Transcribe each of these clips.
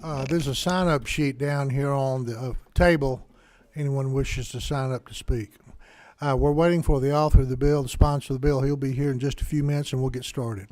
There's a sign-up sheet down here on the table. Anyone wishes to sign up to speak. We're waiting for the author of the bill, the sponsor of the bill. He'll be here in just a few minutes, and we'll get started.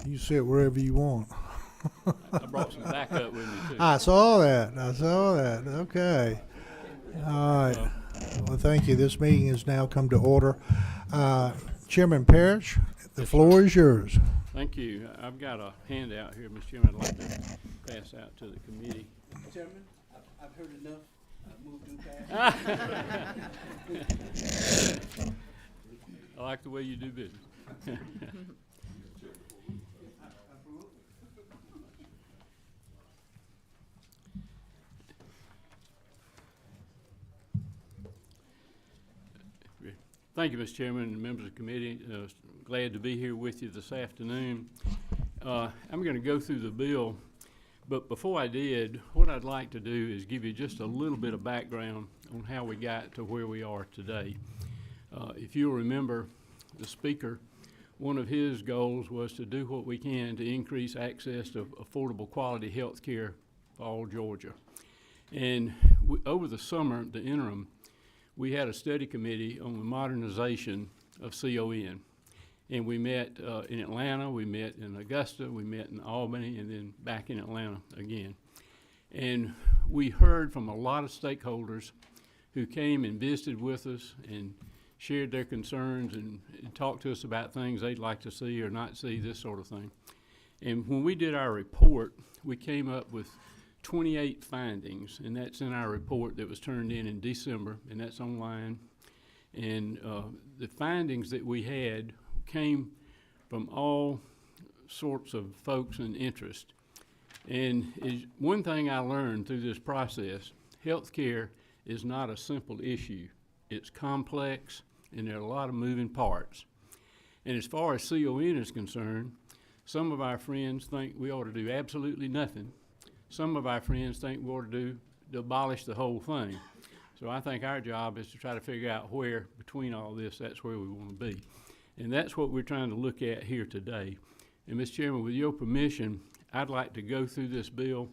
You sit wherever you want. I brought some backup with me too. I saw that. Okay. All right. Well, thank you. This meeting has now come to order. Chairman Parrish, the floor is yours. Thank you. I've got a handout here, Mr. Chairman, I'd like to pass out to the committee. Chairman, I've heard enough. Move to pass. I like the way you do business. Thank you, Mr. Chairman and members of the committee. Glad to be here with you this afternoon. I'm going to go through the bill, but before I did, what I'd like to do is give you just a little bit of background on how we got to where we are today. If you'll remember, the Speaker, one of his goals was to do what we can to increase access to affordable quality health care for all Georgia. And over the summer, the interim, we had a study committee on the modernization of CON. And we met in Atlanta, we met in Augusta, we met in Albany, and then back in Atlanta again. And we heard from a lot of stakeholders who came and visited with us and shared their concerns and talked to us about things they'd like to see or not see, this sort of thing. And when we did our report, we came up with 28 findings, and that's in our report that was turned in December, and that's online. And the findings that we had came from all sorts of folks and interest. And one thing I learned through this process, healthcare is not a simple issue. It's complex, and there are a lot of moving parts. And as far as CON is concerned, some of our friends think we ought to do absolutely nothing. Some of our friends think we ought to abolish the whole thing. So I think our job is to try to figure out where, between all this, that's where we want to be. And that's what we're trying to look at here today. And Mr. Chairman, with your permission, I'd like to go through this bill,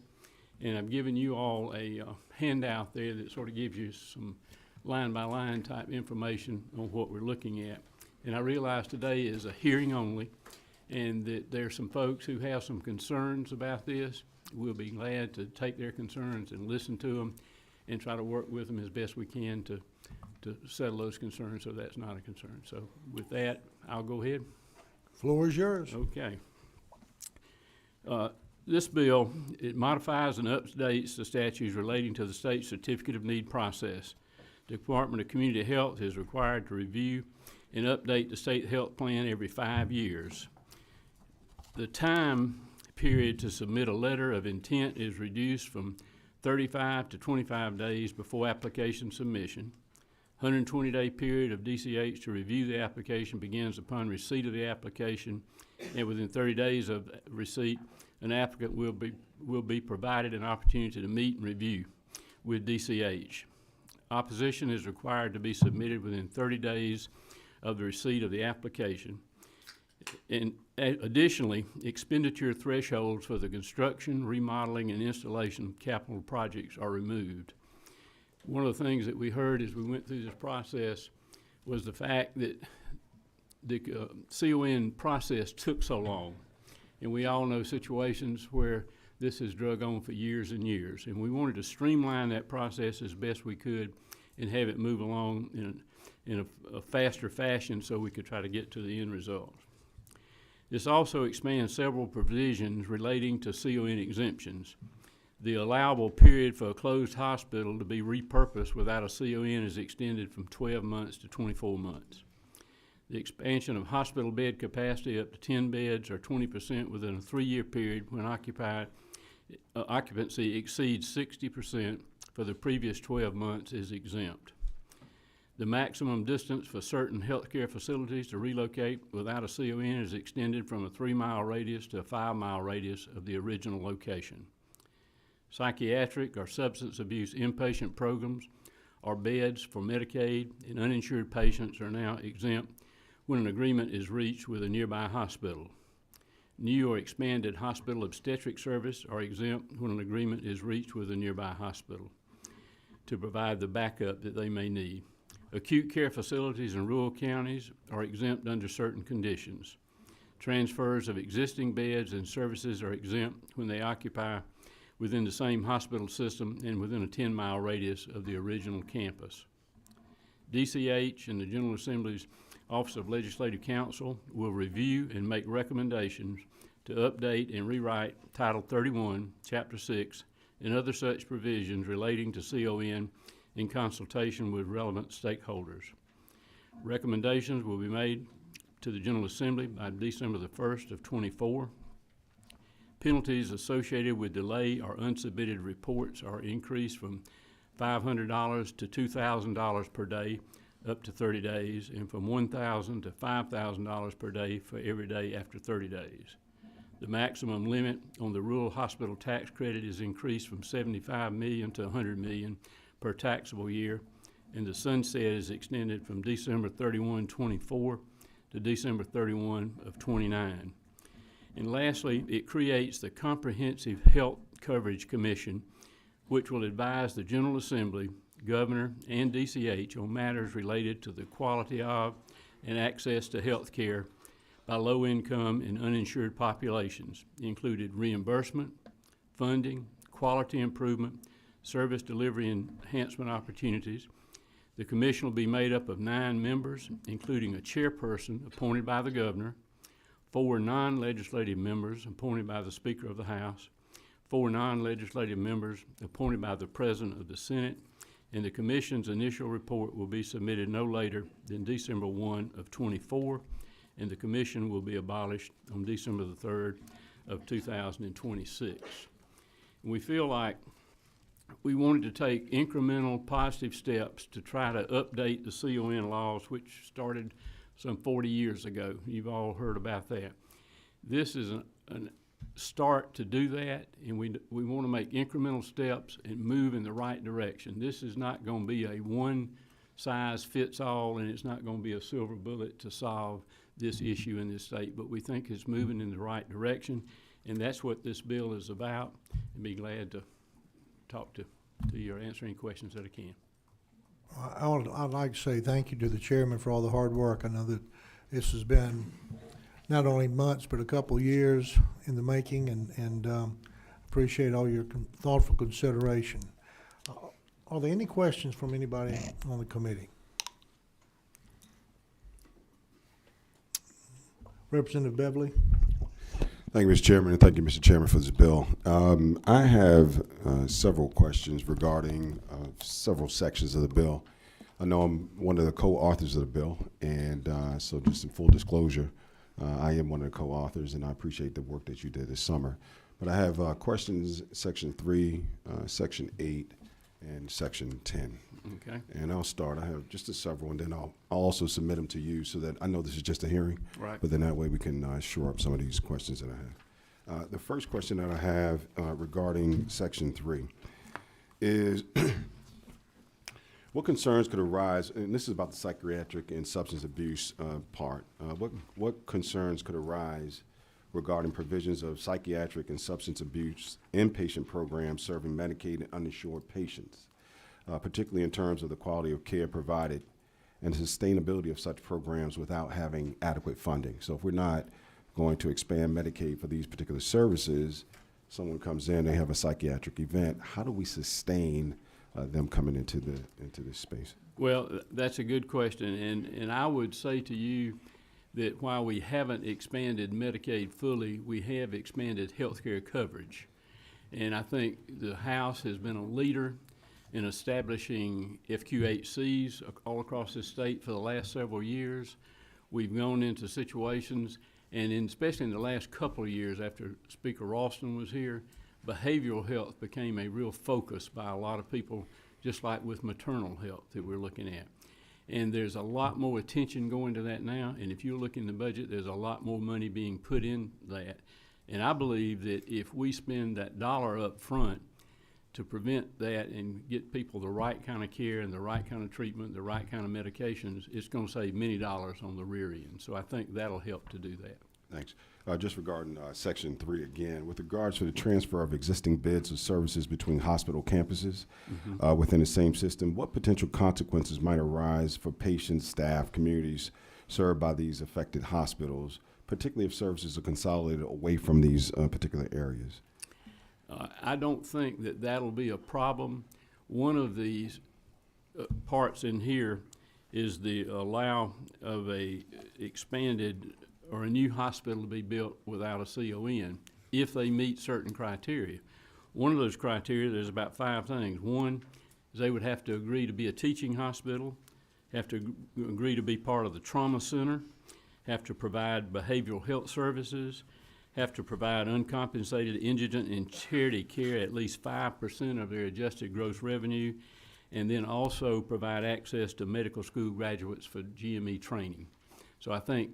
and I've given you all a handout there that sort of gives you some line-by-line type information on what we're looking at. And I realize today is a hearing only, and that there are some folks who have some concerns about this. We'll be glad to take their concerns and listen to them and try to work with them as best we can to settle those concerns so that's not a concern. So with that, I'll go ahead. Floor is yours. Okay. This bill, it modifies and updates the statutes relating to the state certificate of need process. The Department of Community Health is required to review and update the state health plan every 5 years. The time period to submit a letter of intent is reduced from 35 to 25 days before application submission. 120-day period of DCH to review the application begins upon receipt of the application, and within 30 days of receipt, an applicant will be provided an opportunity to meet and review with DCH. Opposition is required to be submitted within 30 days of the receipt of the application. And additionally, expenditure thresholds for the construction, remodeling, and installation of capital projects are removed. One of the things that we heard as we went through this process was the fact that the CON process took so long. And we all know situations where this has drug on for years and years. And we wanted to streamline that process as best we could and have it move along in a faster fashion so we could try to get to the end result. This also expands several provisions relating to CON exemptions. The allowable period for a closed hospital to be repurposed without a CON is extended from 12 months to 24 months. The expansion of hospital bed capacity up to 10 beds or 20% within a 3-year period when occupancy exceeds 60% for the previous 12 months is exempt. The maximum distance for certain healthcare facilities to relocate without a CON is extended from a 3-mile radius to a 5-mile radius of the original location. Psychiatric or substance abuse inpatient programs or beds for Medicaid and uninsured patients are now exempt when an agreement is reached with a nearby hospital. New or expanded hospital obstetric service are exempt when an agreement is reached with a nearby hospital to provide the backup that they may need. Acute care facilities in rural counties are exempt under certain conditions. Transfers of existing beds and services are exempt when they occupy within the same hospital system and within a 10-mile radius of the original campus. DCH and the General Assembly's Office of Legislative Counsel will review and make recommendations to update and rewrite Title 31, Chapter 6, and other such provisions relating to CON in consultation with relevant stakeholders. Recommendations will be made to the General Assembly by December the 1st of 24. Penalties associated with delay or unsubmitted reports are increased from $500 to $2,000 per day up to 30 days, and from $1,000 to $5,000 per day for every day after 30 days. The maximum limit on the rural hospital tax credit is increased from $75 million to $100 million per taxable year, and the sunset is extended from December 31, 24 to December 31 of 29. And lastly, it creates the Comprehensive Health Coverage Commission, which will advise the General Assembly, Governor, and DCH on matters related to the quality of and access to health care by low-income and uninsured populations, including reimbursement, funding, quality improvement, service delivery enhancement opportunities. The commission will be made up of 9 members, including a chairperson appointed by the governor, 4 non-legislative members appointed by the Speaker of the House, 4 non-legislative members appointed by the President of the Senate, and the Commission's initial report will be submitted no later than December 1 of '24, and the Commission will be abolished on December the 3rd of 2026. We feel like we wanted to take incremental positive steps to try to update the CON laws, which started some 40 years ago. You've all heard about that. This is a start to do that, and we want to make incremental steps and move in the right direction. This is not going to be a one-size-fits-all, and it's not going to be a silver bullet to solve this issue in this state, but we think it's moving in the right direction, and that's what this bill is about. And be glad to talk to you or answer any questions that I can. I'd like to say thank you to the chairman for all the hard work. I know that this has been not only months, but a couple years in the making, and appreciate all your thoughtful consideration. Are there any questions from anybody on the committee? Representative Beverly? Thank you, Mr. Chairman, and thank you, Mr. Chairman, for this bill. I have several questions regarding several sections of the bill. I know I'm one of the co-authors of the bill, and so just in full disclosure, I am one of the co-authors, and I appreciate the work that you did this summer. But I have questions, Section 3, Section 8, and Section 10. Okay. And I'll start. I have just several, and then I'll also submit them to you so that I know this is just a hearing. Right. But then that way we can shore up some of these questions that I have. The first question that I have regarding Section 3 is what concerns could arise, and this is about the psychiatric and substance abuse part, what concerns could arise regarding provisions of psychiatric and substance abuse inpatient programs serving Medicaid and uninsured patients? Particularly in terms of the quality of care provided and the sustainability of such programs without having adequate funding. So if we're not going to expand Medicaid for these particular services, someone comes in, they have a psychiatric event, how do we sustain them coming into this space? Well, that's a good question, and I would say to you that while we haven't expanded Medicaid fully, we have expanded healthcare coverage. And I think the House has been a leader in establishing FQHCs all across the state for the last several years. We've gone into situations, and especially in the last couple of years after Speaker Ralston was here, behavioral health became a real focus by a lot of people, just like with maternal health that we're looking at. And there's a lot more attention going to that now, and if you look in the budget, there's a lot more money being put in that. And I believe that if we spend that dollar up front to prevent that and get people the right kind of care and the right kind of treatment, the right kind of medications, it's going to save many dollars on the rear end. So I think that'll help to do that. Thanks. Just regarding Section 3 again, with regards to the transfer of existing bids of services between hospital campuses within the same system, what potential consequences might arise for patients, staff, communities served by these affected hospitals, particularly if services are consolidated away from these particular areas? I don't think that that'll be a problem. One of these parts in here is the allow of a expanded or a new hospital to be built without a CON if they meet certain criteria. One of those criteria, there's about 5 things. One is they would have to agree to be a teaching hospital, have to agree to be part of the trauma center, have to provide behavioral health services, have to provide uncompensated indigent and charity care at least 5% of their adjusted gross revenue, and then also provide access to medical school graduates for GME training. So I think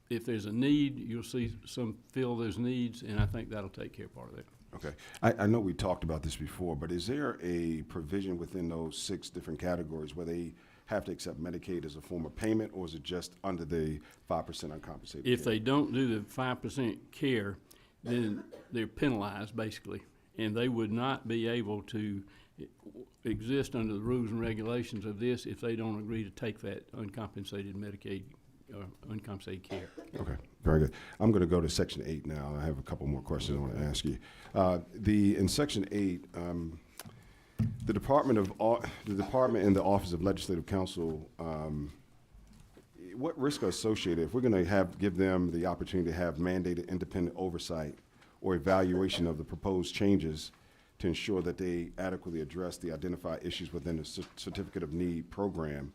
if there's a need, you'll see some fill those needs, and I think that'll take care of part of that. Okay. I know we talked about this before, but is there a provision within those 6 different categories where they have to accept Medicaid as a form of payment, or is it just under the 5% uncompensated If care? they don't do the 5% care, then they're penalized basically, and they would not be able to exist under the rules and regulations of this if they don't agree to take that uncompensated Medicaid uncompensated care. Okay, very good. I'm going to go to Section 8 now. I have a couple more questions I want to ask you. In Section 8, the Department and the Office of Legislative Counsel, what risks are associated if we're going to give them the opportunity to have mandated independent oversight or evaluation of the proposed changes to ensure that they adequately address the identified issues within the Certificate of Need program.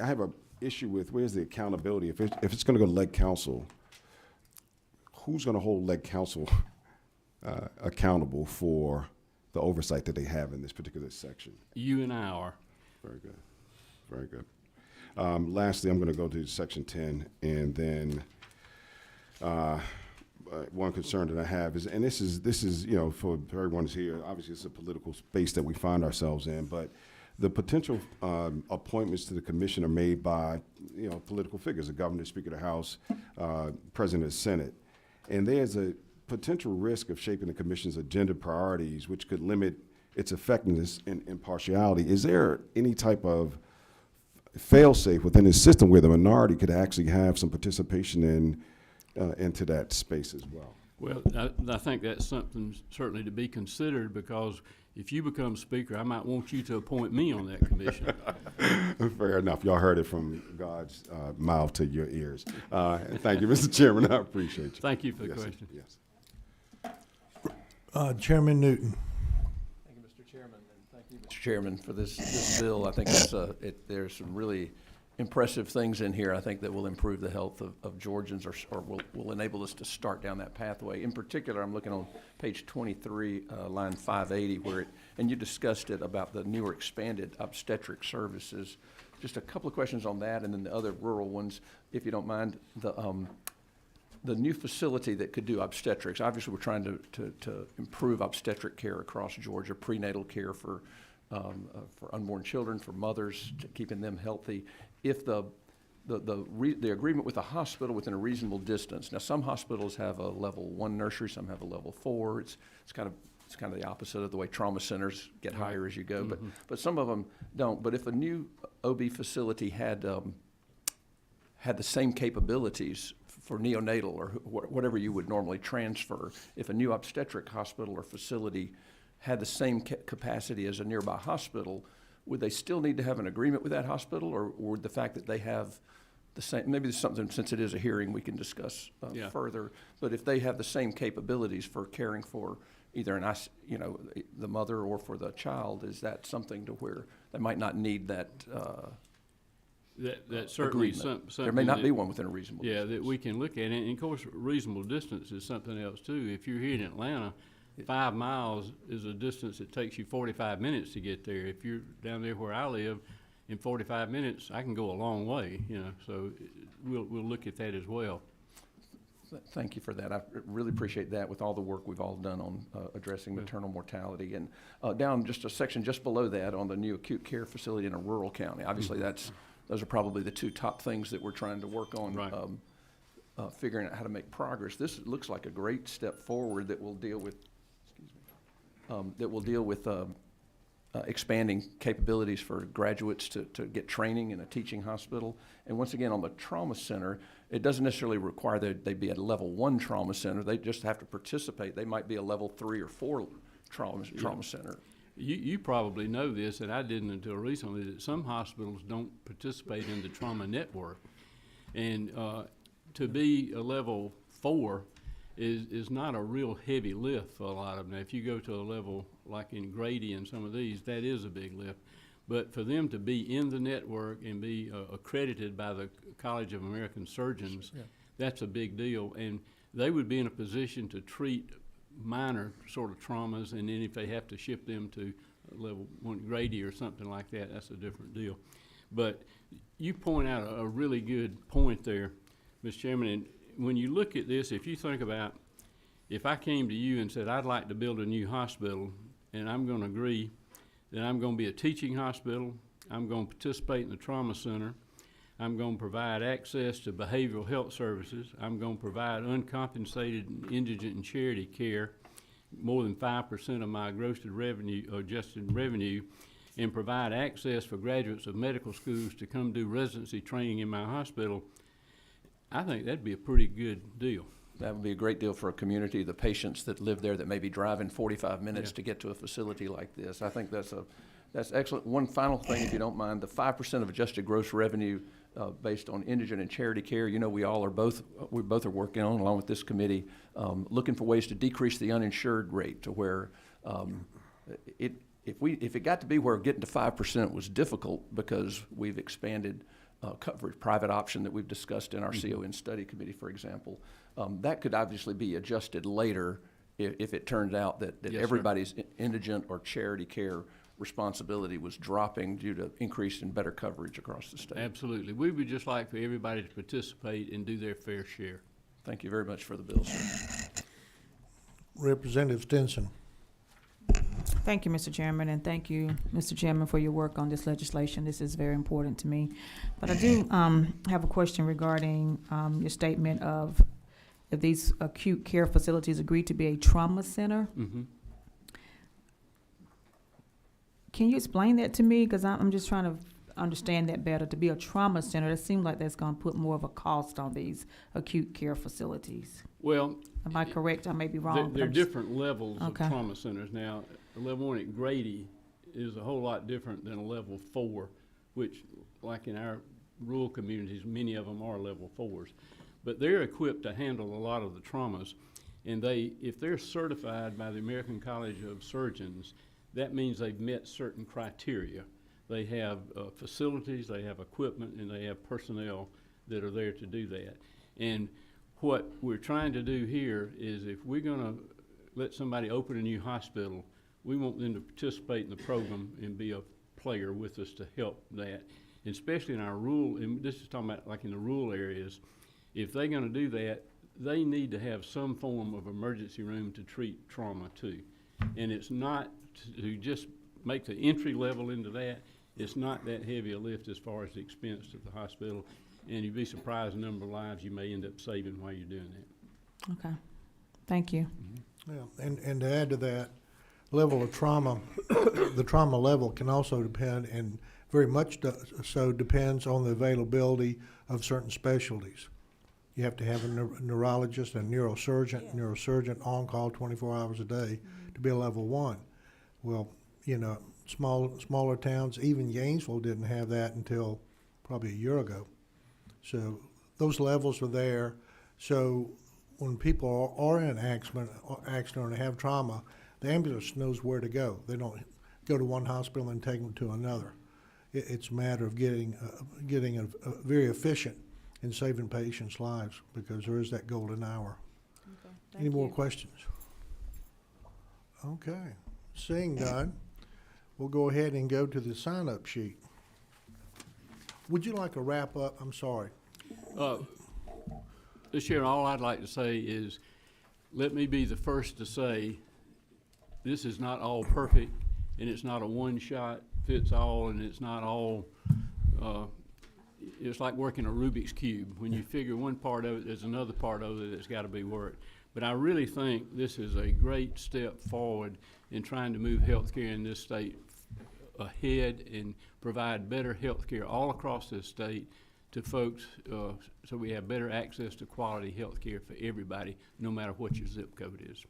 I have an issue with where's the accountability? If it's going to go to Lead Council, who's going to hold Lead Council accountable for the oversight that they have in this particular section? You and I are. Very good. Very good. Lastly, I'm going to go to section 10, and then one concern that I have is, and this is you know, for everyone who's here, obviously it's a political space that we find ourselves in, but the potential appointments to the commission are made by, you know, political figures, the governor, speaker of the House, president of the Senate, and there's a potential risk of shaping the commission's agenda priorities, which could limit its effectiveness and impartiality. Is there any type of fail-safe within the system where the minority could actually have some participation into that space as well? Well, I think that's something certainly to be considered, because if you become speaker, I might want you to appoint me on that commission. Fair enough. Y'all heard it from God's mouth to your ears. Thank you, Mr. Chairman. I appreciate you. Thank you for the Yes, sir. question. Yes. Chairman Newton. Thank you, Mr. Chairman, and thank you, Mr. Chairman, for this bill. I think it's there's some really impressive things in here, I think, that will improve the health of Georgians, or will enable us to start down that pathway. In particular, I'm looking on page 23, line 580, and you discussed it about the newer expanded obstetric services. Just a couple of questions on that, and then the other rural ones, if you don't mind. The new facility that could do obstetrics, obviously we're trying to improve obstetric care across Georgia, prenatal care for unborn children, for mothers, keeping them healthy. If the agreement with the hospital within a reasonable distance. Now, some hospitals have a level 1 nursery, some have a level 4. It's kind of the opposite of the way trauma centers get higher as you go, but some of them don't. But if a new OB facility had the same capabilities for neonatal or whatever you would normally transfer, if a new obstetric hospital or facility had the same capacity as a nearby hospital, would they still need to have an agreement with that hospital, or would the fact that they have the same, maybe there's something, since it is a hearing, we can discuss further, but if they have the same capabilities for caring for either the mother or for the child, is that something to where they might not need that That's certainly agreement? something. There may not be one within a reasonable distance. Yeah, that we can look at. And of course, reasonable distance is something else too. If you're here in Atlanta, 5 miles is a distance that takes you 45 minutes to get there. If you're down there where I live, in 45 minutes, I can go a long way, you know, so we'll look at that as well. Thank you for that. I really appreciate that, with all the work we've all done on addressing maternal mortality. And down just a section just below that on the new acute care facility in a rural county. Obviously, those are probably the two top things that we're trying to work on, Right. Figuring out how to make progress. This looks like a great step forward that will deal with, expanding capabilities for graduates to get training in a teaching hospital. And once again, on the trauma center, it doesn't necessarily require that they be at a level 1 trauma center. They just have to participate. They might be a level 3 or 4 trauma center. You probably know this, and I didn't until recently, that some hospitals don't participate in the trauma network. And to be a level 4 is not a real heavy lift for a lot of them. Now, if you go to a level like in Grady and some of these, that is a big lift. But for them to be in the network and be accredited by the College of American Surgeons, that's a big deal. And they would be in a position to treat minor sort of traumas, and then if they have to ship them to level 1 Grady or something like that, that's a different deal. But you point out a really good point there, Mr. Chairman, and when you look at this, if you think about, if I came to you and said, I'd like to build a new hospital, and I'm going to agree that I'm going to be a teaching hospital, I'm going to participate in the trauma center, I'm going to provide access to behavioral health services, I'm going to provide uncompensated indigent and charity care, more than 5% of my gross revenue, or adjusted revenue, and provide access for graduates of medical schools to come do residency training in my hospital, I think that'd be a pretty good deal. That would be a great deal for a community, the patients that live there that may be driving 45 minutes to get to a facility like this. I think that's That's excellent. One final thing, if you don't mind, the 5% of adjusted gross revenue based on indigent and charity care. You know, we both are working on, along with this committee, looking for ways to decrease the uninsured rate to where if it got to be where getting to 5% was difficult because we've expanded coverage, private option that we've discussed in our CON study committee, for example, that could obviously be adjusted later if it turned out that Yes, sir. everybody's indigent or charity care responsibility was dropping due to increase in better coverage across the state. Absolutely. We would just like for everybody to participate and do their fair share. Thank you very much for the bill, sir. Representative Stinson. Thank you, Mr. Chairman, and thank you, Mr. Chairman, for your work on this legislation. This is very important to me. But I do have a question regarding your statement of if these acute care facilities agree to be a trauma center. Mm-hmm. Can you explain that to me? Because I'm just trying to understand that better. To be a trauma center, it seems like that's going to put more of a cost on these acute care facilities. Well, Am I correct? I may be wrong. but there are I'm just- different levels of Okay. trauma centers. Now, a level 1 at Grady is a whole lot different than a level 4, which, like in our rural communities, many of them are level 4s. But they're equipped to handle a lot of the traumas. And if they're certified by the American College of Surgeons, that means they've met certain criteria. They have facilities, they have equipment, and they have personnel that are there to do that. And what we're trying to do here is if we're gonna let somebody open a new hospital, we want them to participate in the program and be a player with us to help that. And especially in our rural, and this is talking about like in the rural areas, if they're gonna do that, they need to have some form of emergency room to treat trauma too. And it's not to just make the entry level into that, it's not that heavy a lift as far as the expense to the hospital. And you'd be surprised the number of lives you may end up saving while you're doing that. Okay. Thank you. Yeah, and to add to that, level of trauma, the trauma level can also depend, and very much so depends on the availability of certain specialties. You have to have a neurologist and neurosurgeon on call 24 hours a day to be a level 1. Well, you know, smaller towns, even Gainesville didn't have that until probably a year ago. So those levels are there. So when people are in an accident or they have trauma, the ambulance knows where to go. They don't go to one hospital and take them to another. It's a matter of getting very efficient in saving patients' lives because there is that golden hour. Okay. Any more questions? Okay. Seeing none, we'll go ahead and go to the sign-up sheet. Would you like a wrap-up? I'm sorry. This year, all I'd like to say is, let me be the first to say, this is not all perfect, and it's not a one-shot fits all, and it's not all, it's like working a Rubik's Cube. When you figure one part of it, there's another part of it that's got to be worked. But I really think this is a great step forward in trying to move healthcare in this state ahead and provide better healthcare all across this state to folks, so we have better access to quality healthcare for everybody, no matter what your zip code is.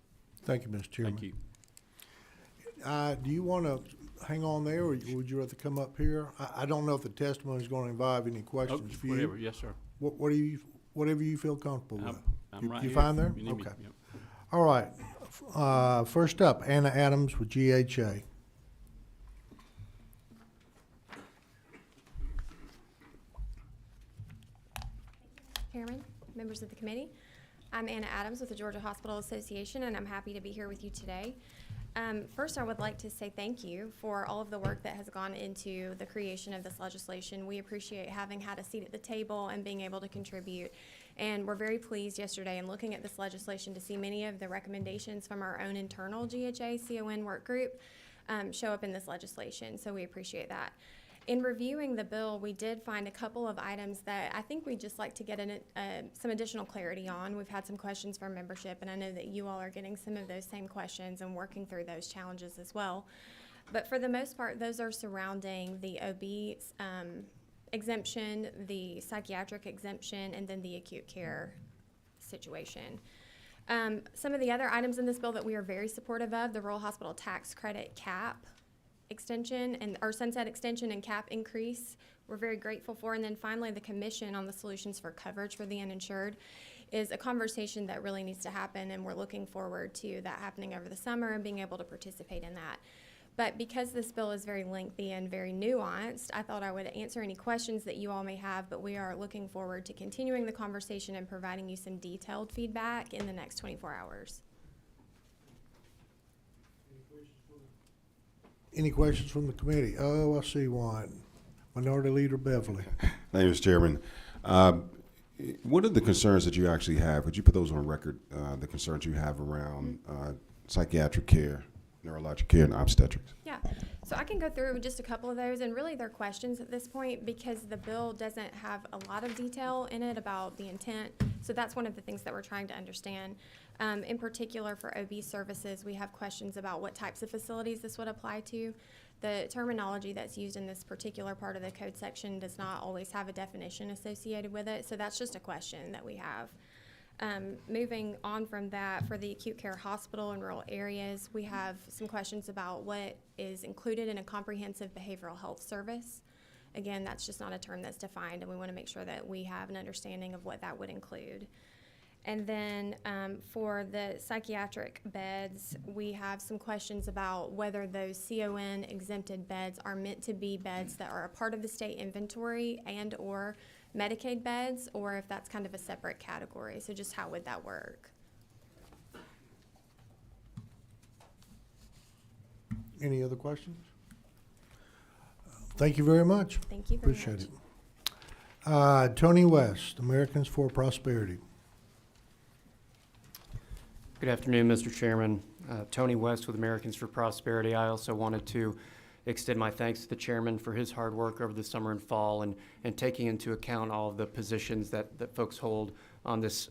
Thank you, Mr. Chairman. Thank you. Do you want to hang on there, or would you rather come up here? I don't know if the testimony is going to involve any Oh, questions for whatever, you. yes, sir. Whatever you feel comfortable with. I'm right You here. fine there? You need me? Okay. Yep. All right. First up, Anna Adams with GHA. Chairman, members of the committee. I'm Anna Adams with the Georgia Hospital Association, and I'm happy to be here with you today. First, I would like to say thank you for all of the work that has gone into the creation of this legislation. We appreciate having had a seat at the table and being able to contribute. And we're very pleased yesterday in looking at this legislation to see many of the recommendations from our own internal GHA CON work group show up in this legislation, so we appreciate that. In reviewing the bill, we did find a couple of items that I think we'd just like to get some additional clarity on. We've had some questions from membership, and I know that you all are getting some of those same questions and working through those challenges as well. But for the most part, those are surrounding the OB exemption, the psychiatric exemption, and then the acute care situation. Some of the other items in this bill that we are very supportive of, the rural hospital tax credit cap extension or sunset extension and cap increase, we're very grateful for. And then finally, the commission on the solutions for coverage for the uninsured is a conversation that really needs to happen, and we're looking forward to that happening over the summer and being able to participate in that. But because this bill is very lengthy and very nuanced, I thought I would answer any questions that you all may have, but we are looking forward to continuing the conversation and providing you some detailed feedback in the next 24 hours. Any questions from the committee? Oh, I see one. Minority Leader Beverly. Thank you, Mr. Chairman. What are the concerns that you actually have? Would you put those on record, the concerns you have around psychiatric care, neurologic care, and obstetrics? Yeah, so I can go through just a couple of those, and really they're questions at this point because the bill doesn't have a lot of detail in it about the intent. So that's one of the things that we're trying to understand. In particular, for OB services, we have questions about what types of facilities this would apply to. The terminology that's used in this particular part of the code section does not always have a definition associated with it, so that's just a question that we have. Moving on from that, for the acute care hospital in rural areas, we have some questions about what is included in a comprehensive behavioral health service. Again, that's just not a term that's defined, and we want to make sure that we have an understanding of what that would include. And then for the psychiatric beds, we have some questions about whether those CON exempted beds are meant to be beds that are a part of the state inventory and or Medicaid beds, or if that's kind of a separate category. So just how would that work? Any other questions? Thank you very much. Thank you very Appreciate much. it. Tony West, Americans for Prosperity. Good afternoon, Mr. Chairman. Tony West with Americans for Prosperity. I also wanted to extend my thanks to the chairman for his hard work over the summer and fall and taking into account all of the positions that folks hold on this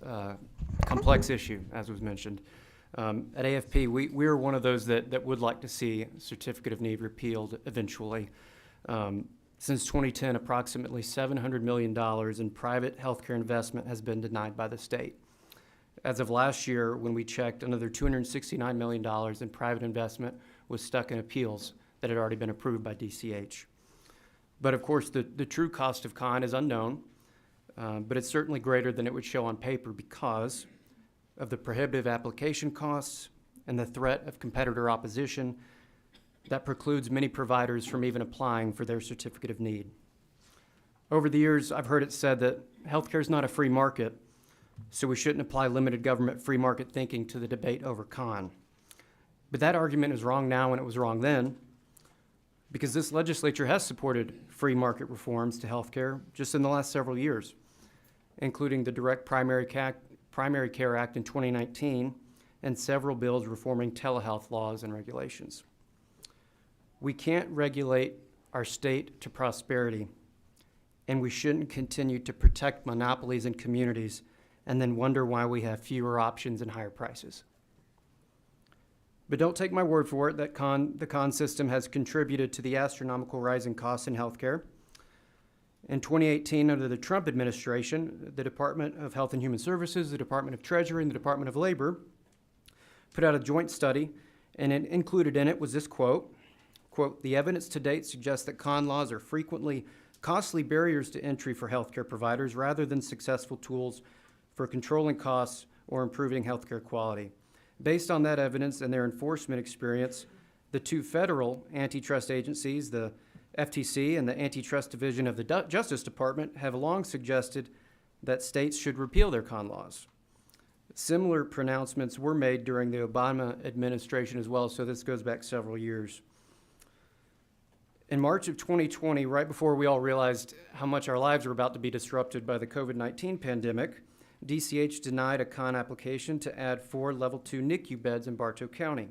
complex issue, as was mentioned. At AFP, we are one of those that would like to see Certificate of Need repealed eventually. Since 2010, approximately $700 million in private healthcare investment has been denied by the state. As of last year, when we checked, another $269 million in private investment was stuck in appeals that had already been approved by DCH. But of course, the true cost of con is unknown, but it's certainly greater than it would show on paper because of the prohibitive application costs and the threat of competitor opposition that precludes many providers from even applying for their Certificate of Need. Over the years, I've heard it said that healthcare is not a free market, so we shouldn't apply limited government free market thinking to the debate over con. But that argument is wrong now and it was wrong then, because this legislature has supported free market reforms to healthcare just in the last several years, including the Direct Primary Care Act in 2019 and several bills reforming telehealth laws and regulations. We can't regulate our state to prosperity, and we shouldn't continue to protect monopolies in communities and then wonder why we have fewer options and higher prices. But don't take my word for it that the con system has contributed to the astronomical rise in costs in healthcare. In 2018, under the Trump administration, the Department of Health and Human Services, the Department of Treasury, and the Department of Labor put out a joint study, and it included in it was this quote, "The evidence to date suggests that con laws are frequently costly barriers to entry for healthcare providers rather than successful tools for controlling costs or improving healthcare quality. Based on that evidence and their enforcement experience, the two federal antitrust agencies, the FTC and the Antitrust Division of the Justice Department, have long suggested that states should repeal their con laws. Similar pronouncements were made during the Obama administration as well, so this goes back several years. In March of 2020, right before we all realized how much our lives were about to be disrupted by the COVID-19 pandemic, DCH denied a con application to add 4 Level 2 NICU beds in Bartow County.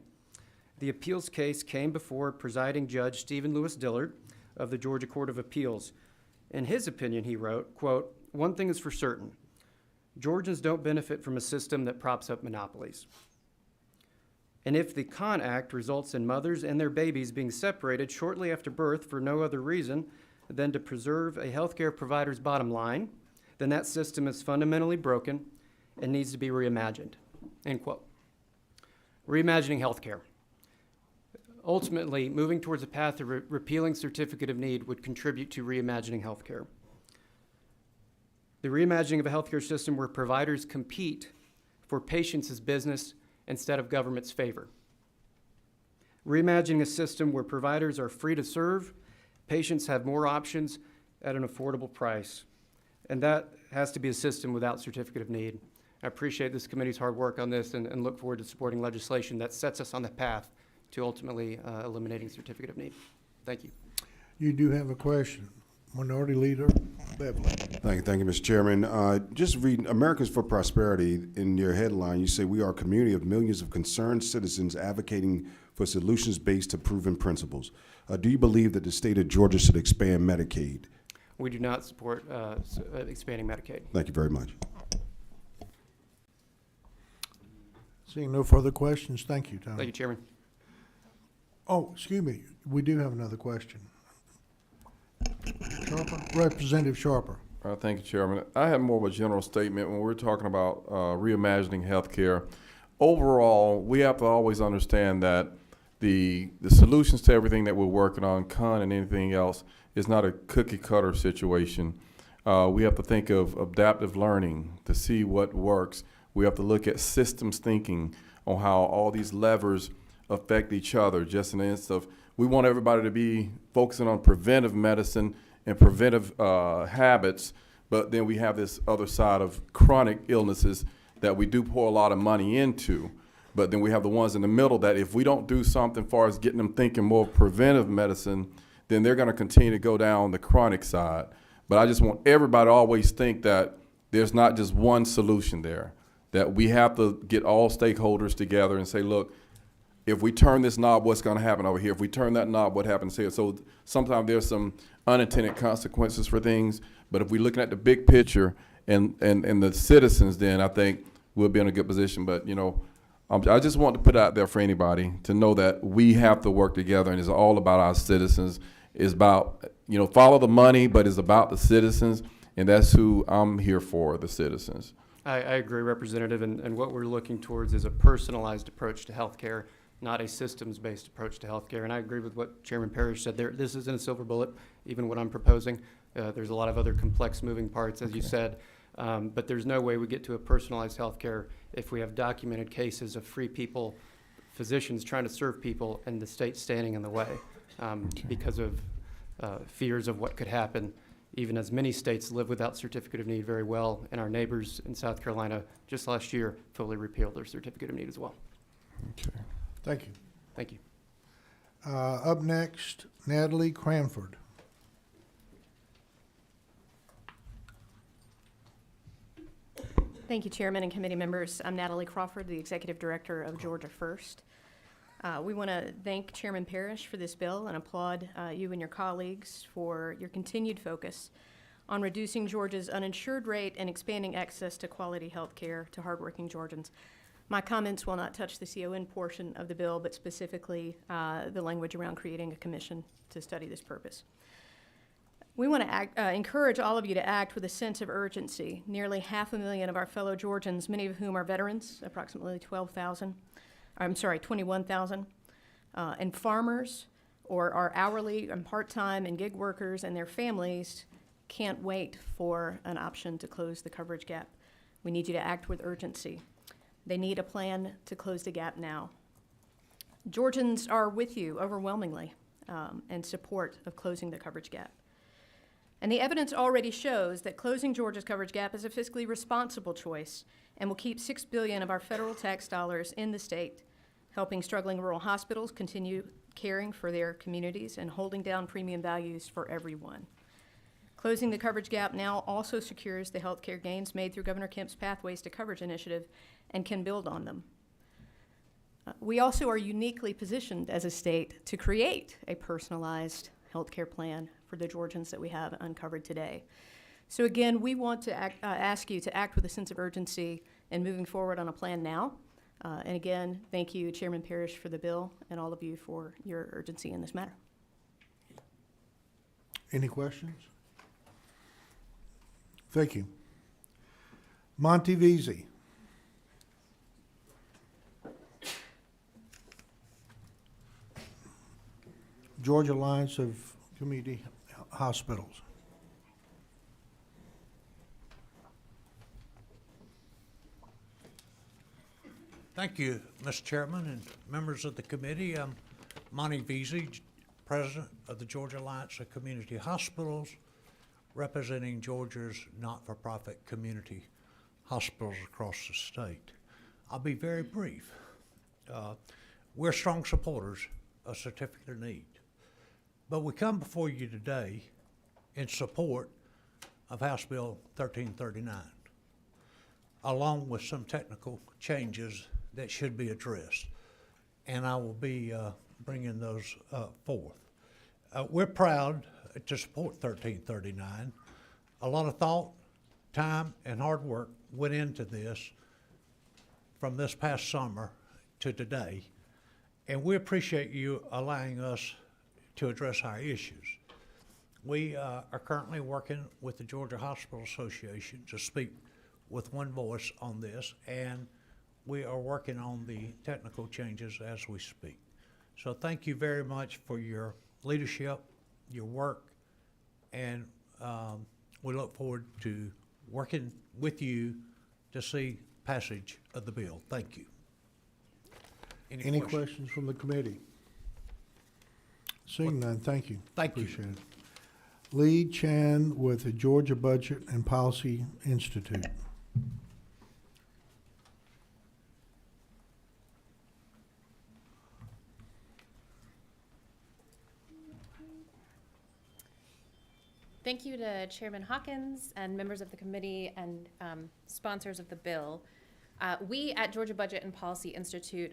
The appeals case came before presiding Judge Stephen Lewis Dillard of the Georgia Court of Appeals. In his opinion, he wrote, quote, "One thing is for certain, Georgians don't benefit from a system that props up monopolies. And if the Con Act results in mothers and their babies being separated shortly after birth for no other reason than to preserve a healthcare provider's bottom line, then that system is fundamentally broken and needs to be reimagined," end quote. Reimagining healthcare. Ultimately, moving towards a path of repealing certificate of need would contribute to reimagining healthcare. The reimagining of a healthcare system where providers compete for patients as business instead of government's favor. Reimagining a system where providers are free to serve, patients have more options at an affordable price. And that has to be a system without certificate of need. I appreciate this committee's hard work on this and look forward to supporting legislation that sets us on the path to ultimately eliminating certificate of need. Thank you. You do have a question. Minority Leader Beverly. Thank you, Mr. Chairman. Just reading Americans for Prosperity, in your headline, you say, we are a community of millions of concerned citizens advocating for solutions based to proven principles. Do you believe that the state of Georgia should expand Medicaid? We do not support expanding Medicaid. Thank you very much. Seeing no further questions, thank you, Tony. Thank you, Chairman. Oh, excuse me, we do have another question. Sharper, Representative Sharper. Thank you, Chairman. I have more of a general statement when we're talking about reimagining healthcare. Overall, we have to always understand that the solutions to everything that we're working on, CUN and anything else, is not a cookie cutter situation. We have to think of adaptive learning to see what works. We have to look at systems thinking on how all these levers affect each other. Just in the instance of, we want everybody to be focusing on preventive medicine and preventive habits, but then we have this other side of chronic illnesses that we do pour a lot of money into. But then we have the ones in the middle that if we don't do something as far as getting them thinking more preventive medicine, then they're going to continue to go down the chronic side. But I just want everybody to always think that there's not just one solution there, that we have to get all stakeholders together and say, look, if we turn this knob, what's going to happen over here? If we turn that knob, what happens here? So sometimes there's some unintended consequences for things, but if we're looking at the big picture and the citizens, then I think we'll be in a good position. But, you know, I just want to put out there for anybody to know that we have to work together, and it's all about our citizens. It's about, you know, follow the money, but it's about the citizens, and that's who I'm here for, the citizens. I agree, Representative, and what we're looking towards is a personalized approach to healthcare, not a systems-based approach to healthcare. And I agree with what Chairman Parrish said. This isn't a silver bullet, even what I'm proposing. There's a lot of other complex moving parts, as you said. But there's no way we get to a personalized healthcare if we have documented cases of free people, physicians trying to serve people, and the state standing in the way because of fears of what could happen, even as many states live without certificate of need very well, and our neighbors in South Carolina just last year fully repealed their certificate of need as well. Okay. Thank you. Thank you. Up next, Natalie Cranford. Thank you, Chairman and committee members. I'm Natalie Crawford, the Executive Director of Georgia First. We want to thank Chairman Parrish for this bill and applaud you and your colleagues for your continued focus on reducing Georgia's uninsured rate and expanding access to quality health care to hardworking Georgians. My comments will not touch the CON portion of the bill, but specifically the language around creating a commission to study this purpose. We want to encourage all of you to act with a sense of urgency. Nearly 500,000 of our fellow Georgians, many of whom are veterans, approximately 21,000, and farmers or are hourly and part-time and gig workers and their families can't wait for an option to close the coverage gap. We need you to act with urgency. They need a plan to close the gap now. Georgians are with you overwhelmingly in support of closing the coverage gap. And the evidence already shows that closing Georgia's coverage gap is a fiscally responsible choice and will keep $6 billion of our federal tax dollars in the state, helping struggling rural hospitals continue caring for their communities and holding down premium values for everyone. Closing the coverage gap now also secures the health care gains made through Governor Kemp's Pathways to Coverage initiative and can build on them. We also are uniquely positioned as a state to create a personalized health care plan for the Georgians that we have uncovered today. So again, we want to ask you to act with a sense of urgency in moving forward on a plan now. And again, thank you, Chairman Parrish, for the bill and all of you for your urgency in this matter. Any questions? Thank you. Monty Veazey. Georgia Alliance of Community Hospitals. Thank you, Mr. Chairman and members of the committee. I'm Monty Veazey, President of the Georgia Alliance of Community Hospitals, representing Georgia's not-for-profit community hospitals across the state. I'll be very brief. We're strong supporters of Certificate of Need, but we come before you today in support of House Bill 1339, along with some technical changes that should be addressed, and I will be bringing those forth. We're proud to support 1339. A lot of thought, time, and hard work went into this from this past summer to today, and we appreciate you allowing us to address our issues. We are currently working with the Georgia Hospital Association to speak with one voice on this, and we are working on the technical changes as we speak. So thank you very much for your leadership, your work, and we look forward to working with you to see passage of the bill. Thank you. Any questions from the committee? Seeing none, thank you. Thank you. Appreciate it. Lee Chan with the Georgia Budget and Policy Institute. Thank you to Chairman Hawkins and members of the committee and sponsors of the bill. We at Georgia Budget and Policy Institute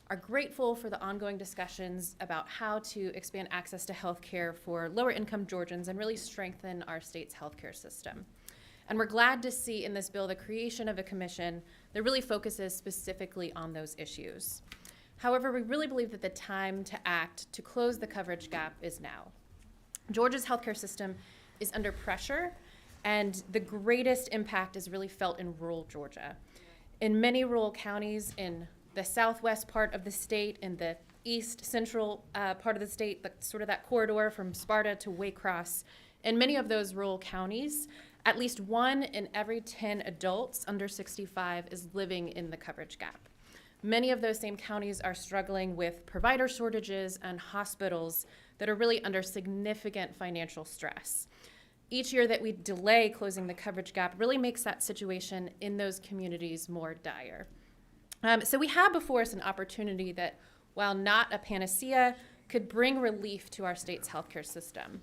are grateful for the ongoing discussions about how to expand access to health care for lower income Georgians and really strengthen our state's healthcare system. And we're glad to see in this bill the creation of a commission that really focuses specifically on those issues. However, we really believe that the time to act to close the coverage gap is now. Georgia's healthcare system is under pressure, and the greatest impact is really felt in rural Georgia. In many rural counties in the southwest part of the state, in the east central part of the state, sort of that corridor from Sparta to Waycross, in many of those rural counties, at least 1 in every 10 adults under 65 is living in the coverage gap. Many of those same counties are struggling with provider shortages and hospitals that are really under significant financial stress. Each year that we delay closing the coverage gap really makes that situation in those communities more dire. So we have before us an opportunity that, while not a panacea, could bring relief to our state's healthcare system.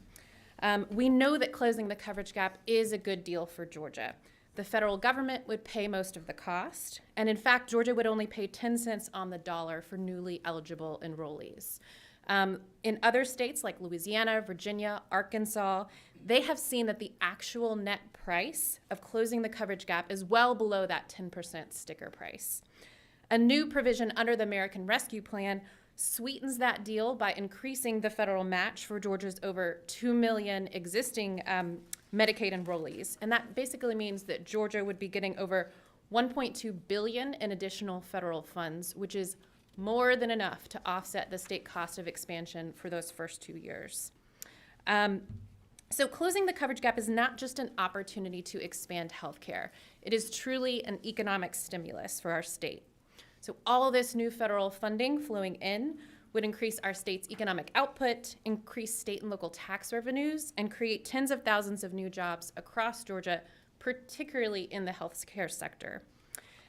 We know that closing the coverage gap is a good deal for Georgia. The federal government would pay most of the cost, and in fact, Georgia would only pay 10 cents on the dollar for newly eligible enrollees. In other states like Louisiana, Virginia, Arkansas, they have seen that the actual net price of closing the coverage gap is well below that 10% sticker price. A new provision under the American Rescue Plan sweetens that deal by increasing the federal match for Georgia's over 2 million existing Medicaid enrollees. And that basically means that Georgia would be getting over $1.2 billion in additional federal funds, which is more than enough to offset the state cost of expansion for those first 2 years. So closing the coverage gap is not just an opportunity to expand healthcare. It is truly an economic stimulus for our state. So all this new federal funding flowing in would increase our state's economic output, increase state and local tax revenues, and create tens of thousands of new jobs across Georgia, particularly in the healthcare sector.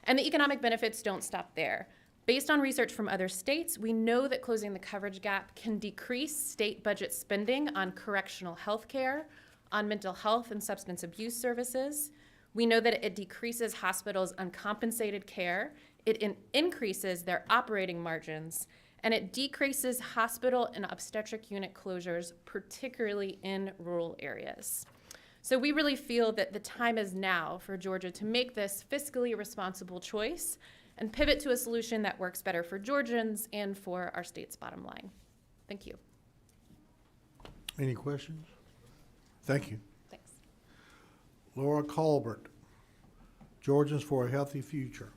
And the economic benefits don't stop there. Based on research from other states, we know that closing the coverage gap can decrease state budget spending on correctional health care, on mental health and substance abuse services. We know that it decreases hospitals' uncompensated care, it increases their operating margins, and it decreases hospital and obstetric unit closures, particularly in rural areas. So we really feel that the time is now for Georgia to make this fiscally responsible choice and pivot to a solution that works better for Georgians and for our state's bottom line. Thank you. Any questions? Thank you. Thanks. Laura Colbert, Georgians for a Healthy Future.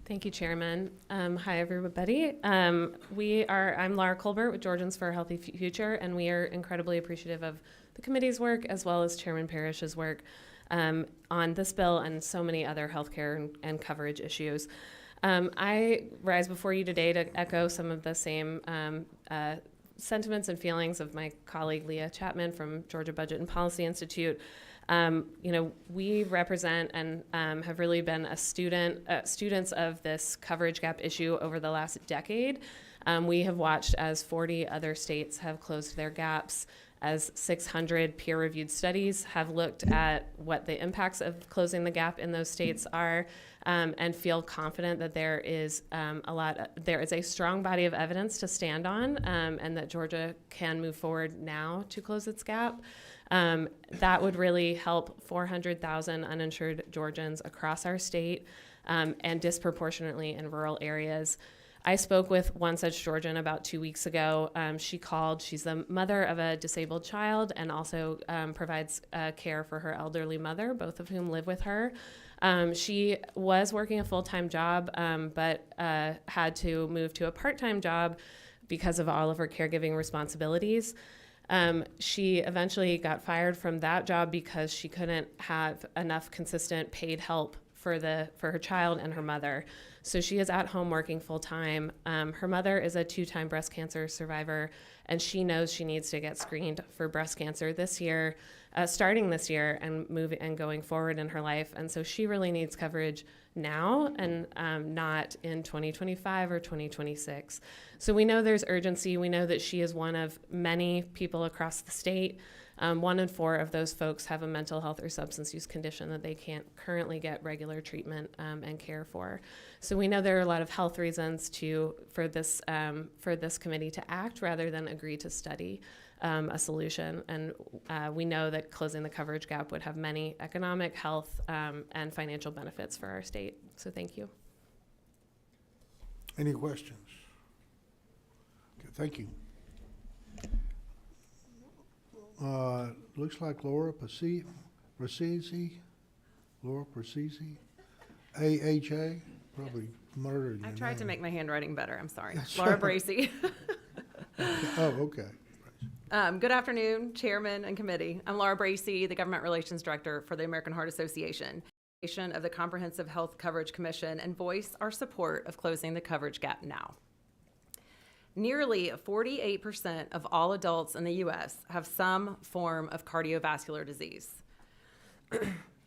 Thank you, Chairman. Hi, everybody. I'm Laura Colbert with Georgians for a Healthy Future, and we are incredibly appreciative of the committee's work as well as Chairman Parrish's work on this bill and so many other healthcare and coverage issues. I rise before you today to echo some of the same sentiments and feelings of my colleague Leah Chapman from Georgia Budget and Policy Institute. We represent and have really been students of this coverage gap issue over the last decade. We have watched as 40 other states have closed their gaps, as 600 peer-reviewed studies have looked at what the impacts of closing the gap in those states are, and feel confident that there is a strong body of evidence to stand on, and that Georgia can move forward now to close its gap. That would really help 400,000 uninsured Georgians across our state, and disproportionately in rural areas. I spoke with one such Georgian about 2 weeks ago. She called. She's the mother of a disabled child and also provides care for her elderly mother, both of whom live with her. She was working a full-time job, but had to move to a part-time job because of all of her caregiving responsibilities. She eventually got fired from that job because she couldn't have enough consistent paid help for her child and her mother. So she is at home working full time. Her mother is a 2-time breast cancer survivor, and she knows she needs to get screened for breast cancer this year, starting this year and going forward in her life. And so she really needs coverage now and not in 2025 or 2026. So we know there's urgency. We know that she is one of many people across the state. 1 in 4 of those folks have a mental health or substance use condition that they can't currently get regular treatment and care for. So we know there are a lot of health reasons for this committee to act rather than agree to study a solution. And we know that closing the coverage gap would have many economic, health, and financial benefits for our state. So thank you. Any questions? Okay, thank you. Looks like Laura Pacisi, AHA, probably murdered your I tried to name. make my handwriting better. I'm sorry. That's Laura right. Bracy. Oh, okay. Good afternoon, Chairman and Committee. I'm Laura Bracy, the Government Relations Director for the American Heart Association of the Comprehensive Health Coverage Commission, and voice our support of closing the coverage gap now. Nearly 48% of all adults in the U.S. have some form of cardiovascular disease.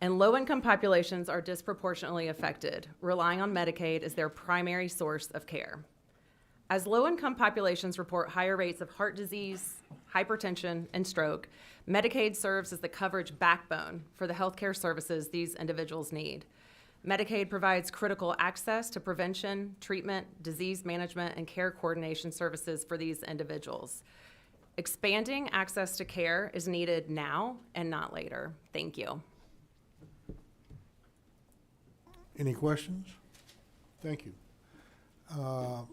And low-income populations are disproportionately affected, relying on Medicaid as their primary source of care. As low-income populations report higher rates of heart disease, hypertension, and stroke, Medicaid serves as the coverage backbone for the healthcare services these individuals need. Medicaid provides critical access to prevention, treatment, disease management, and care coordination services for these individuals. Expanding access to care is needed now and not later. Thank you. Any questions? Thank you. Go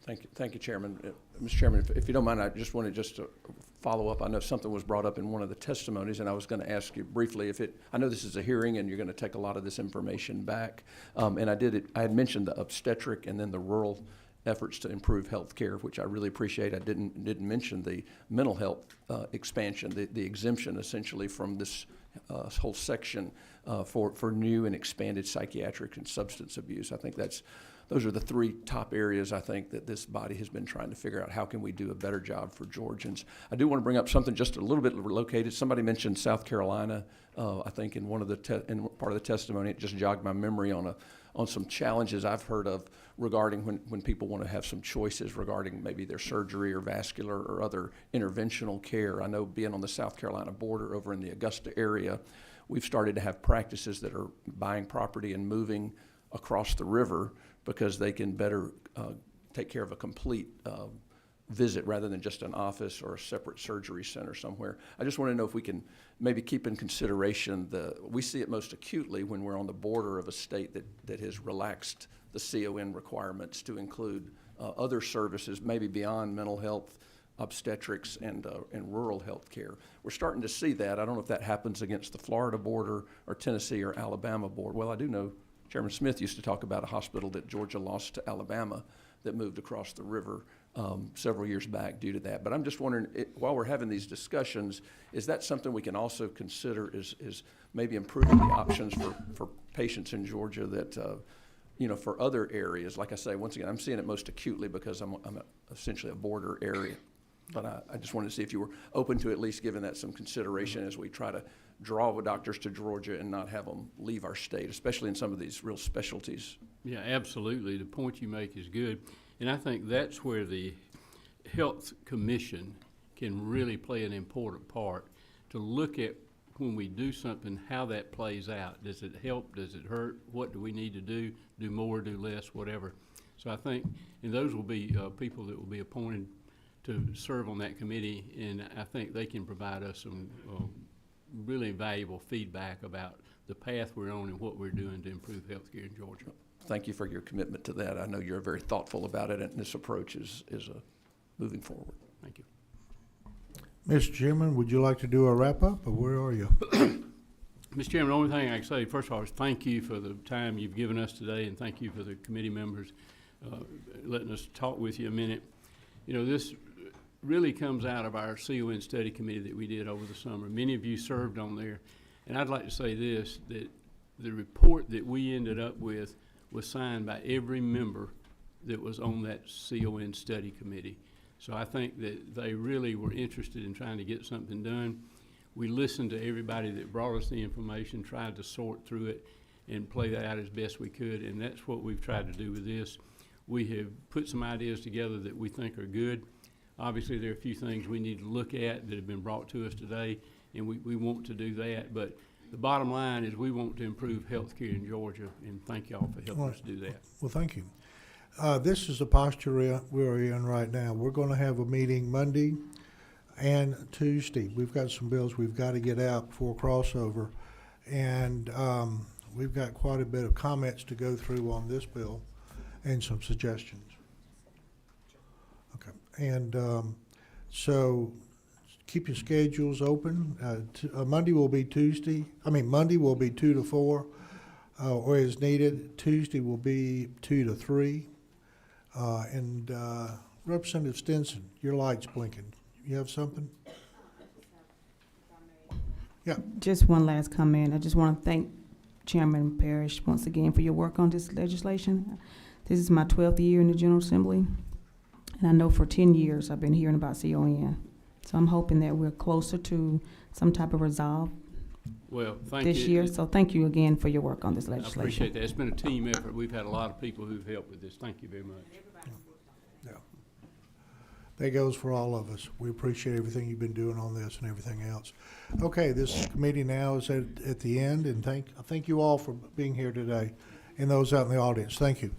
ahead. Thank you, Chairman. Mr. Chairman, if you don't mind, I just wanted to follow up. I know something was brought up in one of the testimonies, and I was going to ask you briefly I know this is a hearing and you're going to take a lot of this information back. And I had mentioned the obstetric and then the rural efforts to improve health care, which I really appreciate. I didn't mention the mental health expansion, the exemption essentially from this whole section for new and expanded psychiatric and substance abuse. I think those are the 3 top areas I think that this body has been trying to figure out how can we do a better job for Georgians. I do want to bring up something just a little bit located. Somebody mentioned South Carolina, I think in one of in part of the testimony. It just jogged my memory on some challenges I've heard of regarding when people want to have some choices regarding maybe their surgery or vascular or other interventional care. I know being on the South Carolina border over in the Augusta area, we've started to have practices that are buying property and moving across the river because they can better take care of a complete visit rather than just an office or a separate surgery center somewhere. I just want to know if we can maybe keep in consideration we see it most acutely when we're on the border of a state that has relaxed the CON requirements to include other services, maybe beyond mental health, obstetrics and rural health care. We're starting to see that. I don't know if that happens against the Florida border or Tennessee or Alabama border. Well, I do know Chairman Smith used to talk about a hospital that Georgia lost to Alabama that moved across the river several years back due to that. But I'm just wondering, while we're having these discussions, is that something we can also consider is maybe improving the options for patients in Georgia that, for other areas? Like I say, once again, I'm seeing it most acutely because I'm essentially a border area. But I just wanted to see if you were open to at least giving that some consideration as we try to draw the doctors to Georgia and not have them leave our state, especially in some of these real specialties. Yeah, absolutely. The point you make is good. And I think that's where the Health Commission can really play an important part, to look at when we do something, how that plays out. Does it help? Does it hurt? What do we need to do? Do more, do less, whatever. So I think, and those will be people that will be appointed to serve on that committee, and I think they can provide us some really valuable feedback about the path we're on and what we're doing to improve healthcare in Georgia. Thank you for your commitment to that. I know you're very thoughtful about it, and this approach is moving forward. Thank you. Mr. Chairman, would you like to do a wrap-up, or where are you? Mr. Chairman, the only thing I can say, first of all, is thank you for the time you've given us today, and thank you for the committee members letting us talk with you a minute. This really comes out of our CON study committee that we did over the summer. Many of you served on there, and I'd like to say this, that the report that we ended up with was signed by every member that was on that CON study committee. So I think that they really were interested in trying to get something done. We listened to everybody that brought us the information, tried to sort through it and play that out as best we could, and that's what we've tried to do with this. We have put some ideas together that we think are good. Obviously, there are a few things we need to look at that have been brought to us today, and we want to do that. But the bottom line is we want to improve health care in Georgia, and thank y'all for helping us do that. Well, thank you. This is the posture we're in right now. We're going to have a meeting Monday and Tuesday. We've got some bills we've got to get out before crossover, and we've got quite a bit of comments to go through on this bill and some suggestions. Okay, and so keep your schedules open. Monday will be Monday will be 2 to 4, or as needed. Tuesday will be 2 to 3. And Representative Stinson, your light's blinking. You have something? Yeah. Just one last comment. I just want to thank Chairman Parrish once again for your work on this legislation. This is my 12th year in the General Assembly, and I know for 10 years I've been hearing about CON. So I'm hoping that we're closer to some type of resolve this year. So thank you again for your work on this legislation. I appreciate that. It's been a team effort. We've had a lot of people who've helped with this. Thank you very much. Yeah. That goes for all of us. We appreciate everything you've been doing on this and everything else. Okay, this committee now is at the end, and thank you all for being here today, and those out in the audience. Thank you.